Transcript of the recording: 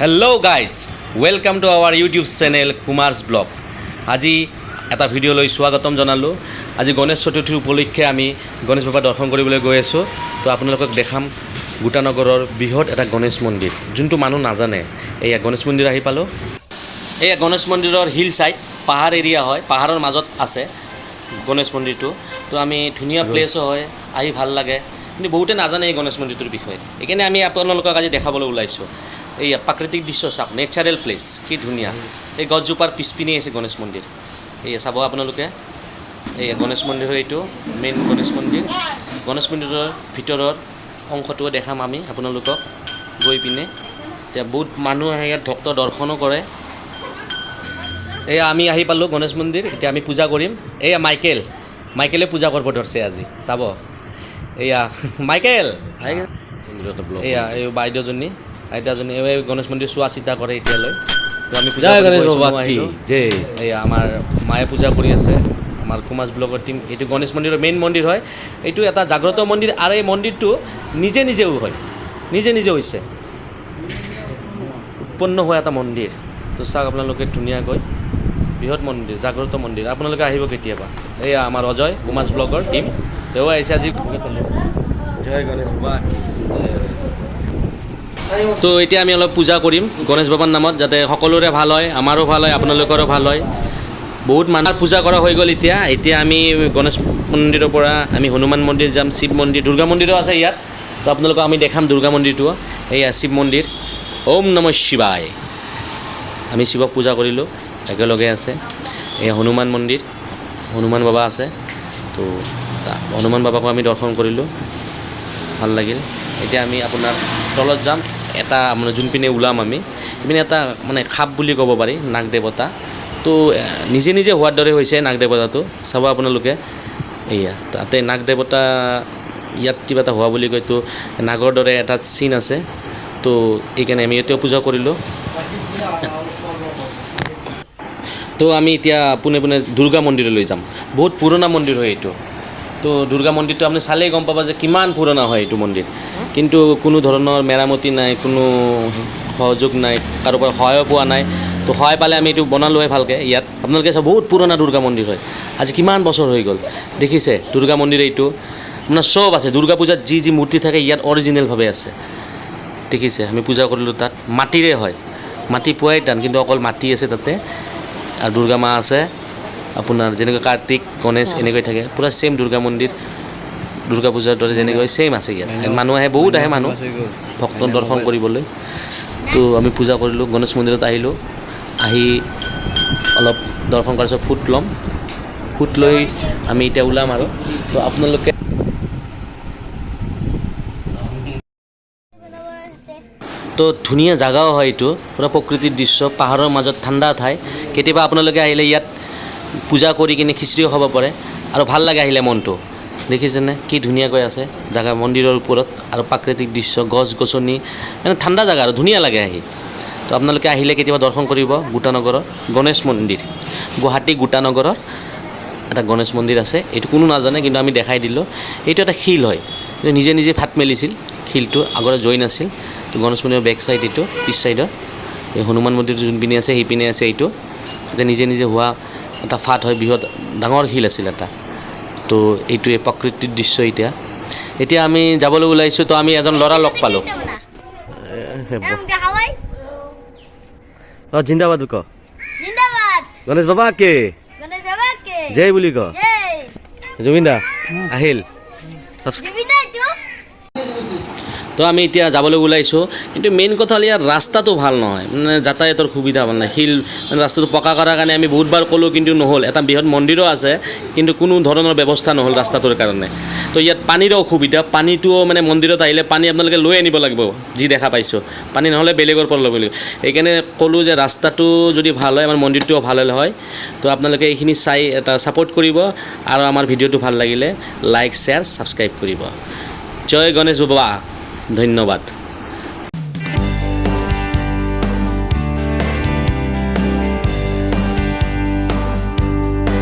Hello' guys welcome to our YouTube channel Kumar's vlog. আজি এটা video' লৈ স্বাগতম জনালোঁ। আজি গণেশ চতুৰ্থীৰ উপলক্ষে আমি গণেশ বাবা দৰ্শন কৰিবলৈ গৈ আছোঁ। তো আপোনালোকক দেখাম গোটানগৰৰ বৃহৎ এটা গণেশ মন্দিৰ, যোনটো মানুহ নাজানে। এয়া গণেশ মন্দিৰ আহি পালোঁ। এয়া গণেশ মন্দিৰৰ হিল চাইড, পাহাৰ এৰিয়া হয়, পাহাৰৰ মাজত আছে গণেশ মন্দিৰটো। তো আমি ধুনীয়া প্লেচো হয়, আহি ভাল লাগে, কিন্তু বহুতে নাজানে এই গণেশ মন্দিৰটোৰ বিষয়ে। সেইকাৰণে আমি আপোনালোকক আজি দেখাবলৈ ওলাইছোঁ। এই প্ৰাকৃতিক দৃশ্য চাওক, নেচাৰেল প্লেচ, কি ধুনীয়া। এই গছজোপাৰ পিছপিনে আছে গণেশ মন্দিৰ। এই চাব আপোনালোকে, এই গণেশ মন্দিৰ হয়, এইটো মেইন গণেশ মন্দিৰ। গণেশ মন্দিৰৰ ভিতৰৰ অংশটোও দেখাম আমি আপোনালোকক গৈ পিনে। এতিয়া বহুত মানুহ আহে ইয়াত, ভক্ত দৰ্শনো কৰে। এয়া আমি আহি পালোঁ গণেশ মন্দিৰ। এতিয়া আমি পূজা কৰিম। এয়া মাইকেলে পূজা কৰিব ধৰিছে আজি, চাব। এয়া মাইকেল, এয়া এই বাইদেউজনী এই গণেশ মন্দিৰ চোৱা চিতা কৰে এতিয়ালৈ। তো আমি পূজা আহিলোঁ। এয়া আমাৰ মায়ে পূজা কৰি আছে, আমাৰ কুমাৰ্ছ ব্লগৰ টীম। এইটো গণেশ মন্দিৰৰ মেইন মন্দিৰ হয়। এইটো এটা জাগ্ৰত মন্দিৰ, আৰু এই মন্দিৰটো নিজে হৈছে উৎপন্ন হোৱা এটা মন্দিৰ। তো চাওক আপোনালোকে ধুনীয়াকৈ, বৃহৎ মন্দিৰ, জাগ্ৰত মন্দিৰ। আপোনালোকে আহিব কেতিয়াবা। এয়া আমাৰ অজয়, কুমাৰ্ছ ব্লগৰ টীম, তেওঁ আহিছে আজি। জয় গণেশ বাবা। তো এতিয়া আমি অলপ পূজা কৰিম গণেশ বাবাৰ নামত, যাতে সকলোৰে ভাল হয়, আমাৰো ভাল হয়, আপোনালোকৰো ভাল হয়। বহুত মানুহৰ পূজা কৰা হৈ গ'ল। এতিয়া আমি গণেশ মন্দিৰৰ পৰা আমি হনুমান মন্দিৰ যাম, শিৱ মন্দিৰ, দুৰ্গা মন্দিৰো আছে ইয়াত। তো আপোনালোকক আমি দেখাম দুৰ্গা মন্দিৰটো। এয়া শিৱ মন্দিৰ, ওম নমঃ শিৱায়। আমি শিৱক পূজা কৰিলোঁ, একেলগে আছে। এয়া হনুমান মন্দিৰ, হনুমান বাবা আছে। তো হনুমান বাবাকো আমি দৰ্শন কৰিলোঁ, ভাল লাগিল। এতিয়া আমি আপোনাৰ তলত যাম, এটা মানে যোনপিনে ওলাম আমি, সেইপিনে এটা মানে খাপ বুলি ক'ব পাৰি, নাগ দেৱতা। তো নিজে হোৱাৰ দৰে হৈছে নাগ দেৱতাটো, চাব আপোনালোকে। এয়া তাতে নাগ দেৱতা, ইয়াত কিবা এটা হোৱা বুলি কয়। তো নাগৰ দৰে এটা চিন আছে। তো এইকাৰণে আমি এতিয়াও পূজা কৰিলোঁ। তো আমি এতিয়া পোনে দুৰ্গা মন্দিৰলৈ যাম। বহুত পুৰণা মন্দিৰ হয় এইটো। তো দুৰ্গা মন্দিৰটো আপুনি চালেই গম পাব যে কিমান পুৰণা হয় এইটো মন্দিৰ। কিন্তু কোনো ধৰণৰ মেৰামতি নাই, কোনো সহযোগ নাই, কাৰোবাৰ সহায়ো পোৱা নাই। তো সহায় পালে আমি এইটো বনালোঁ হয় ভালকৈ। ইয়াত আপোনালোকে চাব, বহুত পুৰণা দুৰ্গা মন্দিৰ হয়। আজি কিমান বছৰ হৈ গ'ল, দেখিছে দুৰ্গা মন্দিৰ এইটো। আপোনাৰ চব আছে, দুৰ্গা পূজাত যি মূৰ্তি থাকে ইয়াত অৰিজিনেলভাৱে আছে, দেখিছে। আমি পূজা কৰিলোঁ তাত, মাটিৰে হয়, মাটি পোৱাই টান, কিন্তু অকল মাটি আছে তাতে। আৰু দুৰ্গা মা আছে আপোনাৰ, যেনেকৈ কাৰ্তিক গণেশ এনেকৈ থাকে, পূৰা ছেইম দুৰ্গা মন্দিৰ, দুৰ্গা পূজাৰ দৰে যেনেকৈ ছেইম আছে ইয়াত। মানুহ আহে, বহুত আহে মানুহ ভক্ত দৰ্শন কৰিবলৈ। তো আমি পূজা কৰিলোঁ, গণেশ মন্দিৰত আহিলোঁ। আহি অলপ দৰ্শন কৰাৰ পিছত ফুট ল'ম, ফুট লৈ আমি এতিয়া ওলাম আৰু। তো আপোনালোকে তো ধুনীয়া জেগাও হয় এইটো, পূৰা প্ৰকৃতিৰ দৃশ্য, পাহাৰৰ মাজত ঠাণ্ডা ঠাই। কেতিয়াবা আপোনালোকে আহিলে ইয়াত পূজা কৰি কিনে খিচিৰিও খাব পাৰে, আৰু ভাল লাগে আহিলে মনটো। দেখিছেনে কি ধুনীয়াকৈ আছে জেগা, মন্দিৰৰ ওপৰত, আৰু প্ৰাকৃতিক দৃশ্য, গছ গছনি, মানে ঠাণ্ডা জেগা আৰু ধুনীয়া লাগে আহি। তো আপোনালোকে আহিলে কেতিয়াবা দৰ্শন কৰিব গোটানগৰৰ গণেশ মন্দিৰ। গুৱাহাটী গোটানগৰৰ এটা গণেশ মন্দিৰ আছে, এইটো কোনো নাজানে, কিন্তু আমি দেখাই দিলোঁ। এইটো এটা শিল হয়, নিজে ফাট মেলিছিল শিলটো, আগতে জইন আছিল। তো গণেশ মন্দিৰৰ বেক চাইড এইটো, পিছ চাইডৰ এই হনুমান মন্দিৰটো যোনপিনে আছে সেইপিনে আছে এইটো। এতিয়া নিজে হোৱা এটা ফাট হয়, বৃহৎ ডাঙৰ শিল আছিল এটা। তো এইটোৱে প্ৰাকৃতিক দৃশ্য। এতিয়া আমি যাবলৈ ওলাইছোঁ। তো আমি এজন ল'ৰা লগ পালোঁ। জিন্দাবাদ ক, গণেশ বাবা কে জয় বুলি ক। জুবিন দা আহিল। তো আমি এতিয়া যাবলৈ ওলাইছোঁ, কিন্তু মেইন কথা হ'ল ইয়াৰ ৰাস্তাটো ভাল নহয়, মানে যাতায়াতৰ সুবিধা ভাল নাই। শিল মানে ৰাস্তাটো পকা কৰাৰ কাৰণে আমি বহুতবাৰ ক'লোঁ, কিন্তু নহ'ল। এটা বৃহৎ মন্দিৰো আছে, কিন্তু কোনো ধৰণৰ ব্যৱস্থা নহ'ল ৰাস্তাটোৰ কাৰণে। তো ইয়াত পানীৰো অসুবিধা, পানীটোও মানে মন্দিৰত আহিলে পানী আপোনালোকে লৈ আনিব লাগিব, যি দেখা পাইছোঁ। পানী নহ'লে বেলেগৰ পৰা ল'ব লাগিব। সেইকাৰণে ক'লোঁ যে ৰাস্তাটো যদি ভাল হয়, আমাৰ মন্দিৰটোও ভাল হ'লে হয়। তো আপোনালোকে এইখিনি চাই এটা ছাপোৰ্ট কৰিব, আৰু আমাৰ ভিডিঅ'টো ভাল লাগিলে লাইক শ্বেয়াৰ ছাবস্ক্ৰাইব কৰিব। জয় গণেশ বাবা, ধন্যবাদ।